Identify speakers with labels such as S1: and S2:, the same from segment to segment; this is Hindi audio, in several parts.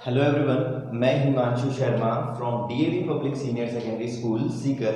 S1: हेलो एवरीवन, मैं Himanshu Sharma from DAV public senior secondary school Sikar.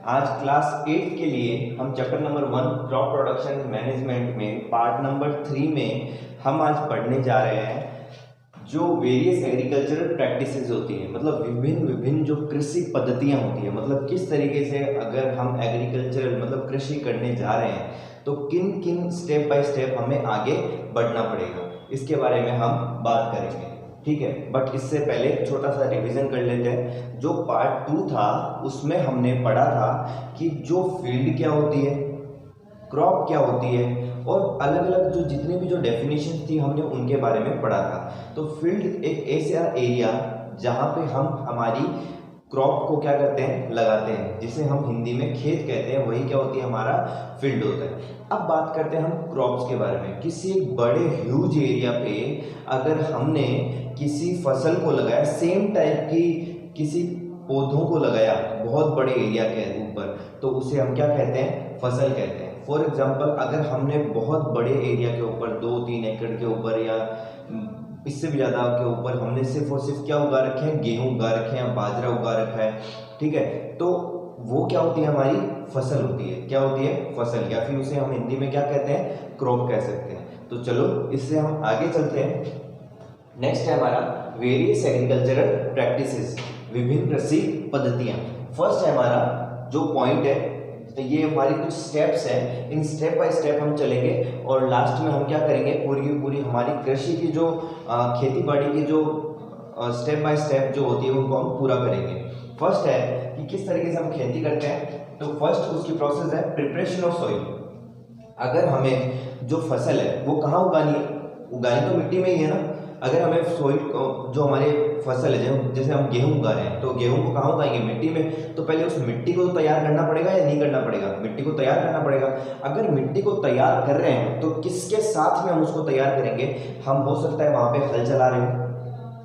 S1: आज क्लास 8 के लिए हम chapter number 1 crop production management में पार्ट नंबर 3 में हम आज पढ़ने जा रहे हैं जो वेरियस एग्रीकल्चरल प्रैक्टिसेस होती हैं, मतलब विभिन्न विभिन्न जो कृषि पद्धतियां होती हैं, मतलब किस तरीके से अगर हम एग्रीकल्चरल मतलब कृषि करने जा रहे हैं तो किन किन स्टेप बाय स्टेप हमें आगे बढ़ना पड़ेगा, इसके बारे में हम बात करेंगे। ठीक है, बट इससे पहले छोटा सा रिवीजन कर लेते हैं। जो पार्ट 2 था उसमें हमने पढ़ा था कि जो फील्ड क्या होती है, क्रॉप क्या होती है, और अलग अलग जो जितनी भी जो डेफिनेशन थी हमने उनके बारे में पढ़ा था। तो फील्ड एक ऐसा एरिया जहाँ पे हम हमारी क्रॉप को क्या करते हैं, लगाते हैं, जिसे हम हिंदी में खेत कहते हैं, वही क्या होती है, हमारा फील्ड होता है। अब बात करते हैं हम क्रॉप्स के बारे में। किसी एक बड़े ह्यूज एरिया पे अगर हमने किसी फसल को लगाया, सेम टाइप की किसी पौधों को लगाया बहुत बड़े एरिया के ऊपर, तो उसे हम क्या कहते हैं, फसल कहते हैं। फॉर एग्जाम्पल, अगर हमने बहुत बड़े एरिया के ऊपर 2-3 एकड़ के ऊपर या इससे भी ज़्यादा के ऊपर हमने सिर्फ और सिर्फ क्या उगा रखे हैं, गेहूं उगा रखे हैं, बाजरा उगा रखा है, ठीक है, तो वो क्या होती है, हमारी फसल होती है। क्या होती है, फसल, या फिर उसे हम हिंदी में क्या कहते हैं, क्रॉप कह सकते हैं। तो चलो इससे हम आगे चलते हैं। नेक्स्ट है हमारा वेरियस एग्रीकल्चरल प्रैक्टिसेस, विभिन्न कृषि पद्धतियां। फर्स्ट है हमारा जो पॉइंट है, तो ये हमारी कुछ स्टेप्स हैं, इन स्टेप बाय स्टेप हम चलेंगे और लास्ट में हम क्या करेंगे, पूरी की पूरी हमारी कृषि की जो खेती बाड़ी की जो स्टेप बाय स्टेप जो होती है उनको हम पूरा करेंगे। फर्स्ट है कि किस तरीके से हम खेती करते हैं। तो फर्स्ट उसकी प्रोसेस है प्रिपरेशन ऑफ सॉइल। अगर हमें जो फसल है वो कहाँ उगानी है, उगानी तो मिट्टी में ही है ना। अगर हमें सॉइल जो हमारे फसल है, जैसे हम गेहूं उगा रहे हैं, तो गेहूं को कहाँ उगाएंगे, मिट्टी में। तो पहले उस मिट्टी को तैयार करना पड़ेगा या नहीं करना पड़ेगा, मिट्टी को तैयार करना पड़ेगा। अगर मिट्टी को तैयार कर रहे हैं तो किसके साथ में हम उसको तैयार करेंगे, हम हो सकता है वहां पे हल चला रहे हो,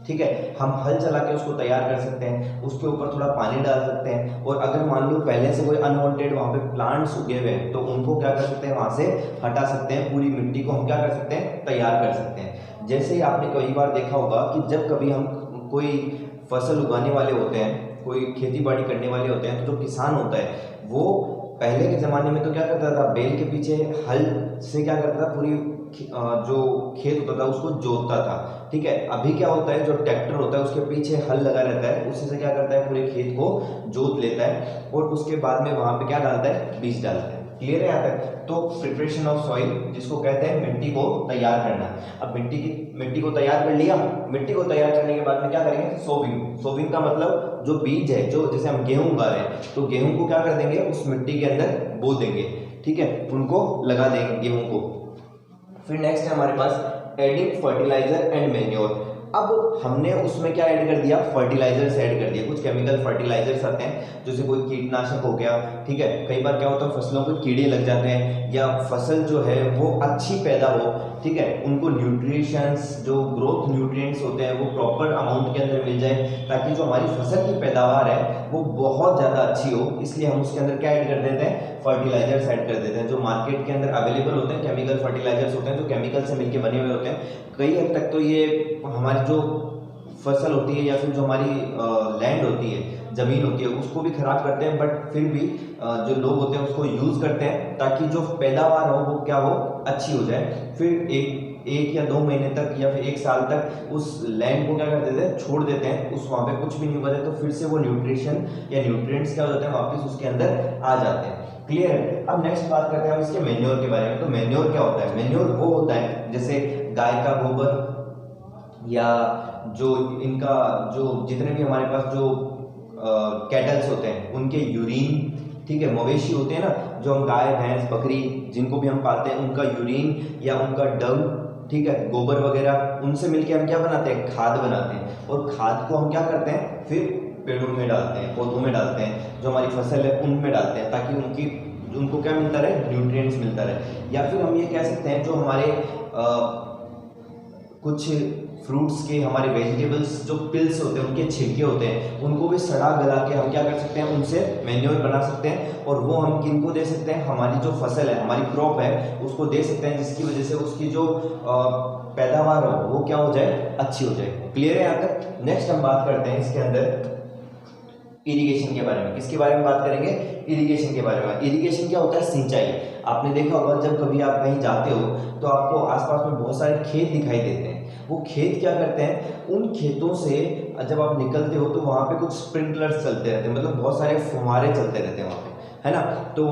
S1: ठीक है, हम हल चला के उसको तैयार कर सकते हैं, उसके ऊपर थोड़ा पानी डाल सकते हैं, और अगर मान लो पहले से कोई अनवांटेड वहाँ पे प्लांट्स उगे हुए हैं तो उनको क्या कर सकते हैं, वहाँ से हटा सकते हैं। पूरी मिट्टी को हम क्या कर सकते हैं, तैयार कर सकते हैं। जैसे ही आपने कई बार देखा होगा कि जब कभी हम कोई फसल उगाने वाले होते हैं, कोई खेती बाड़ी करने वाले होते हैं, तो जो किसान होता है वो पहले के ज़माने में तो क्या करता था, बैल के पीछे हल से क्या करता था, पूरी जो खेत होता था उसको जोतता था, ठीक है। अभी क्या होता है, जो ट्रैक्टर होता है उसके पीछे हल लगा रहता है, उसी से क्या करता है, पूरे खेत को जोत लेता है और उसके बाद में वहां पे क्या डालता है, बीज डालता है। क्लियर है यहाँ तक। तो प्रिपरेशन ऑफ सॉइल, जिसको कहते हैं मिट्टी को तैयार करना। अब मिट्टी को तैयार कर लिया, मिट्टी को तैयार करने के बाद में क्या करेंगे, सोविंग। सोविंग का मतलब जो बीज है, जो जैसे हम गेहूं उगा रहे हैं तो गेहूं को क्या कर देंगे, उस मिट्टी के अंदर बो देंगे, ठीक है, उनको लगा देंगे गेहूं को। फिर नेक्स्ट है हमारे पास एडिंग फर्टिलाइजर एंड मैन्योर। अब हमने उसमें क्या ऐड कर दिया, फर्टिलाइजर्स ऐड कर दिया। कुछ केमिकल फर्टिलाइजर्स आते हैं, जैसे कोई कीटनाशक हो गया, ठीक है। कई बार क्या होता है, फसलों को कीड़े लग जाते हैं या फसल जो है वो अच्छी पैदा हो, ठीक है, उनको न्यूट्रिशंस, जो ग्रोथ न्यूट्रिएंट्स होते हैं वो प्रॉपर अमाउंट के अंदर मिल जाए, ताकि जो हमारी फसल की पैदावार है वो बहुत ज़्यादा अच्छी हो। इसलिए हम उसके अंदर क्या ऐड कर देते हैं, फर्टिलाइजर्स ऐड कर देते हैं, जो मार्केट के अंदर अवेलेबल होते हैं। केमिकल फर्टिलाइजर्स होते हैं जो केमिकल से मिलकर बने हुए होते हैं। कई हद तक तो ये हमारी जो फसल होती है या फिर जो हमारी लैंड होती है, ज़मीन होती है, उसको भी खराब करते हैं, बट फिर भी जो लोग होते हैं उसको यूज़ करते हैं ताकि जो पैदावार हो वो क्या हो, अच्छी हो जाए। फिर एक या 2 महीने तक या फिर 1 साल तक उस लैंड को क्या कर देते हैं, छोड़ देते हैं, उस वहाँ पे कुछ भी नहीं उगाते, तो फिर से वो न्यूट्रिशन या न्यूट्रिएंट्स क्या हो जाते हैं, वापस उसके अंदर आ जाते हैं। क्लियर है। अब नेक्स्ट बात करते हैं हम इसके मेन्योर के बारे में। तो मेन्योर क्या होता है, मेन्योर वो होता है जैसे गाय का गोबर या जो इनका जो जितने भी हमारे पास जो कैटल्स होते हैं उनके यूरिन, ठीक है, मवेशी होते हैं ना, जो हम गाय भैंस बकरी जिनको भी हम पालते हैं, उनका यूरिन या उनका डंग, ठीक है, गोबर वगैरह, उनसे मिलके हम क्या बनाते हैं, खाद बनाते हैं। और खाद को हम क्या करते हैं, फिर पेड़ों में डालते हैं, पौधों में डालते हैं, जो हमारी फसल है उनमें डालते हैं, ताकि उनको क्या मिलता रहे, न्यूट्रिएंट्स मिलता रहे। या फिर हम ये कह सकते हैं जो हमारे कुछ फ्रूट्स के, हमारे वेजिटेबल्स जो पिल्स होते हैं, उनके छिलके होते हैं, उनको भी सड़ा गला के हम क्या कर सकते हैं, उनसे मैन्योर बना सकते हैं। और वो हम किनको दे सकते हैं, हमारी जो फसल है, हमारी क्रॉप है, उसको दे सकते हैं, जिसकी वजह से उसकी जो पैदावार हो वो क्या हो जाए, अच्छी हो जाए। क्लियर है यहाँ तक। नेक्स्ट हम बात करते हैं इसके अंदर इरिगेशन के बारे में। किसके बारे में बात करेंगे, इरिगेशन के बारे में। इरिगेशन क्या होता है, सिंचाई। आपने देखा होगा जब कभी आप कहीं जाते हो तो आपको आसपास में बहुत सारे खेत दिखाई देते हैं। वो खेत क्या करते हैं, उन खेतों से जब आप निकलते हो तो वहाँ पे कुछ स्प्रिंकलर्स चलते रहते हैं, मतलब बहुत सारे फुहारे चलते रहते हैं वहाँ पे, है ना। तो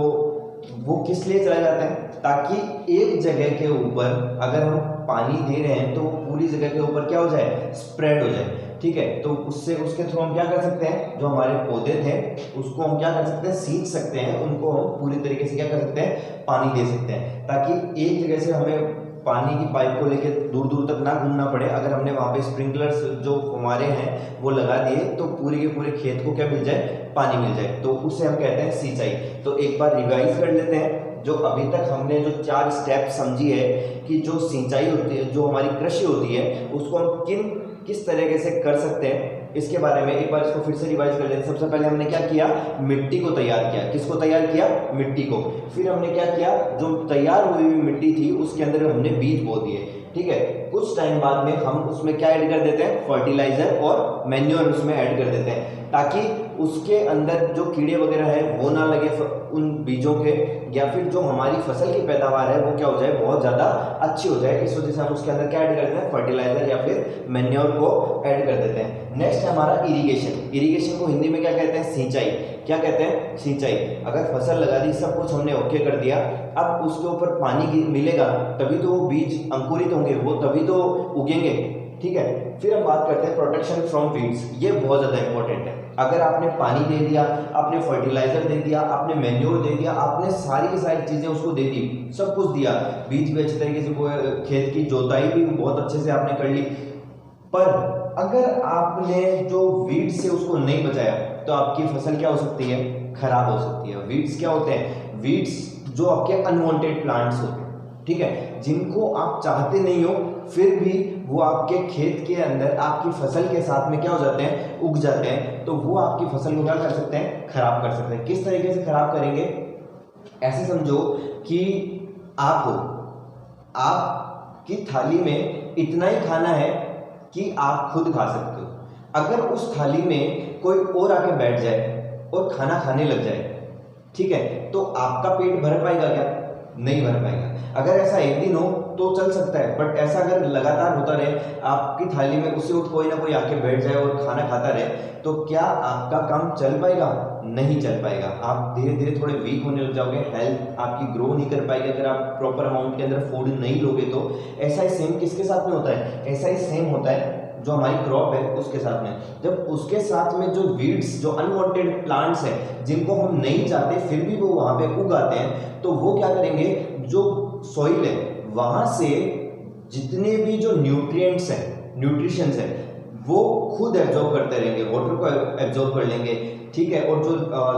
S1: वो किस लिए चलाए जाते हैं, ताकि एक जगह के ऊपर अगर हम पानी दे रहे हैं तो वो पूरी जगह के ऊपर क्या हो जाए, स्प्रेड हो जाए। ठीक है, तो उससे उसके थ्रू हम क्या कर सकते हैं, जो हमारे पौधे थे उसको हम क्या कर सकते हैं, सींच सकते हैं, उनको हम पूरी तरीके से क्या कर सकते हैं, पानी दे सकते हैं, ताकि एक जगह से हमें पानी की पाइप को लेकर दूर दूर तक ना घूमना पड़े। अगर हमने वहाँ पे स्प्रिंकलर्स जो हमारे हैं वो लगा दिए तो पूरे के पूरे खेत को क्या मिल जाए, पानी मिल जाए। तो उसे हम कहते हैं सिंचाई। तो एक बार रिवाइज कर लेते हैं, जो अभी तक हमने जो 4 स्टेप समझी है कि जो सिंचाई होती है, जो हमारी कृषि होती है, उसको हम किस तरीके से कर सकते हैं, इसके बारे में एक बार इसको फिर से रिवाइज कर लेते हैं। सबसे पहले हमने क्या किया, मिट्टी को तैयार किया। किसको तैयार किया, मिट्टी को। फिर हमने क्या किया, जो तैयार हुई हुई मिट्टी थी उसके अंदर हमने बीज बो दिए। ठीक है, कुछ टाइम बाद में हम उसमें क्या ऐड कर देते हैं, फर्टिलाइजर और मैन्योर उसमें ऐड कर देते हैं, ताकि उसके अंदर जो कीड़े वगैरह है वो ना लगे उन बीजों के, या फिर जो हमारी फसल की पैदावार है वो क्या हो जाए, बहुत ज़्यादा अच्छी हो जाए। इस वजह से हम उसके अंदर क्या ऐड कर देते हैं, फर्टिलाइजर या फिर मैन्योर को ऐड कर देते हैं। नेक्स्ट है हमारा इरिगेशन। इरिगेशन को हिंदी में क्या कहते हैं, सिंचाई। क्या कहते हैं, सिंचाई। अगर फसल लगा दी, सब कुछ हमने ओके कर दिया, अब उसके ऊपर पानी मिलेगा तभी तो वो बीज अंकुरित होंगे, वो तभी तो उगेंगे। ठीक है, फिर हम बात करते हैं प्रोटेक्शन फ्रॉम वीड्स। ये बहुत ज़्यादा इंपॉर्टेंट है। अगर आपने पानी दे दिया, आपने फर्टिलाइजर दे दिया, आपने मैन्योर दे दिया, आपने सारी की सारी चीज़ें उसको दे दी, सब कुछ दिया, बीज भी अच्छे तरीके से, खेत की जोताई भी बहुत अच्छे से आपने कर ली, पर अगर आपने जो वीड्स से उसको नहीं बचाया तो आपकी फसल क्या हो सकती है, खराब हो सकती है। वीड्स क्या होते हैं, वीड्स जो आपके अनवांटेड प्लांट्स होते हैं, ठीक है, जिनको आप चाहते नहीं हो फिर भी वो आपके खेत के अंदर आपकी फसल के साथ में क्या हो जाते हैं, उग जाते हैं, तो वो आपकी फसल को क्या कर सकते हैं, खराब कर सकते हैं। किस तरीके से खराब करेंगे, ऐसे समझो कि आप हो, आपकी थाली में इतना ही खाना है कि आप खुद खा सकते हो। अगर उस थाली में कोई और आके बैठ जाए और खाना खाने लग जाए, ठीक है, तो आपका पेट भर पाएगा क्या, नहीं भर पाएगा। अगर ऐसा एक दिन हो तो चल सकता है, बट ऐसा अगर लगातार होता रहे, आपकी थाली में उससे कोई ना कोई आके बैठ जाए और खाना खाता रहे, तो क्या आपका काम चल पाएगा, नहीं चल पाएगा। आप धीरे धीरे थोड़े वीक होने लग जाओगे, हेल्थ आपकी ग्रो नहीं कर पाएगी अगर आप प्रॉपर अमाउंट के अंदर फूड नहीं लोगे तो। ऐसा ही सेम किसके साथ में होता है, ऐसा ही सेम होता है जो हमारी क्रॉप है उसके साथ में। जब उसके साथ में जो वीड्स, जो अनवांटेड प्लांट्स हैं जिनको हम नहीं चाहते फिर भी वो वहाँ पे उग आते हैं, तो वो क्या करेंगे, जो सॉइल है वहाँ से जितने भी जो न्यूट्रिएंट्स हैं, न्यूट्रिशंस हैं, वो खुद एब्जॉर्ब करते रहेंगे, वाटर को एब्जॉर्ब कर लेंगे, ठीक है, और जो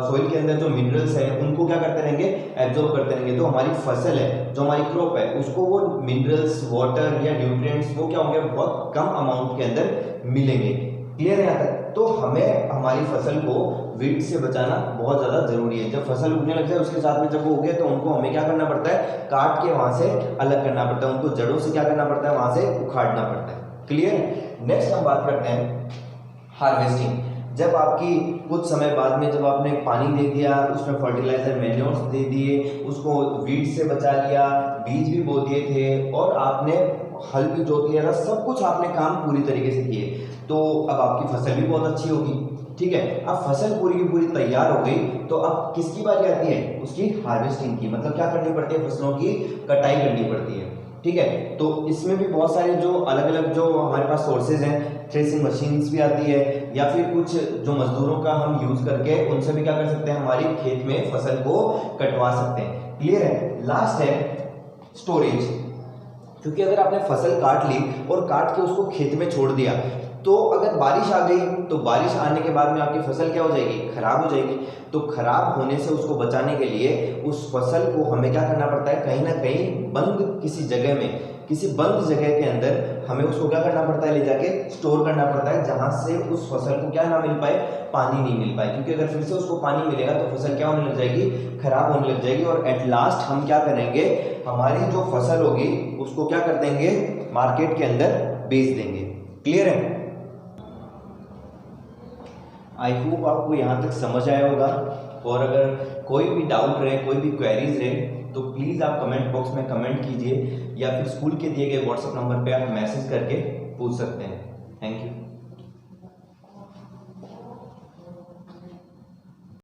S1: सॉइल के अंदर जो मिनरल्स हैं उनको क्या करते रहेंगे, एब्जॉर्ब करते रहेंगे। तो हमारी फसल है, जो हमारी क्रॉप है, उसको वो मिनरल्स, वाटर या न्यूट्रिएंट्स वो क्या होंगे, बहुत कम अमाउंट के अंदर मिलेंगे। क्लियर है यहाँ तक। तो हमें हमारी फसल को वीड से बचाना बहुत ज़्यादा जरूरी है। जब फसल उगने लग जाए उसके साथ में जब वो उगे तो उनको हमें क्या करना पड़ता है, काट के वहाँ से अलग करना पड़ता है, उनको जड़ों से क्या करना पड़ता है, वहाँ से उखाड़ना पड़ता है। क्लियर। नेक्स्ट हम बात करते हैं हार्वेस्टिंग। जब आपकी कुछ समय बाद में जब आपने पानी दे दिया, उसमें फर्टिलाइजर मैन्योर्स दे दिए, उसको वीड से बचा लिया, बीज भी बो दिए थे और आपने हल भी जोत लिया था, सब कुछ आपने काम पूरी तरीके से किए, तो अब आपकी फसल भी बहुत अच्छी होगी। ठीक है, अब फसल पूरी की पूरी तैयार हो गई, तो अब किसकी बारी आती है, उसकी हार्वेस्टिंग की। मतलब क्या करनी पड़ती है, फसलों की कटाई करनी पड़ती है। ठीक है, तो इसमें भी बहुत सारे जो अलग अलग जो हमारे पास सोर्सेज हैं, थ्रेसिंग मशीन्स भी आती है, या फिर कुछ जो मजदूरों का हम यूज करके उनसे भी क्या कर सकते हैं, हमारे खेत में फसल को कटवा सकते हैं। क्लियर है। लास्ट है स्टोरेज। क्योंकि अगर आपने फसल काट ली और काट के उसको खेत में छोड़ दिया, तो अगर बारिश आ गई तो बारिश आने के बाद में आपकी फसल क्या हो जाएगी, खराब हो जाएगी। तो खराब होने से उसको बचाने के लिए उस फसल को हमें क्या करना पड़ता है, कहीं ना कहीं बंद किसी जगह में, किसी बंद जगह के अंदर हमें उसको क्या करना पड़ता है, ले जाके स्टोर करना पड़ता है, जहां से उस फसल को क्या ना मिल पाए, पानी नहीं मिल पाए, क्योंकि अगर फिर से उसको पानी मिलेगा तो फसल क्या होने लग जाएगी, खराब होने लग जाएगी, और एट लास्ट हम क्या करेंगे, हमारी जो फसल होगी उसको क्या कर देंगे, मार्केट के अंदर बेच देंगे। क्लियर है? आई होप आपको यहाँ तक समझ आया होगा, और अगर कोई भी डाउट रहे, कोई भी क्वेरीज रहे, तो प्लीज़ आप कमेंट बॉक्स में कमेंट कीजिए, या फिर स्कूल के दिए गए व्हाट्सएप नंबर पे आप मैसेज करके पूछ सकते हैं। Thank you.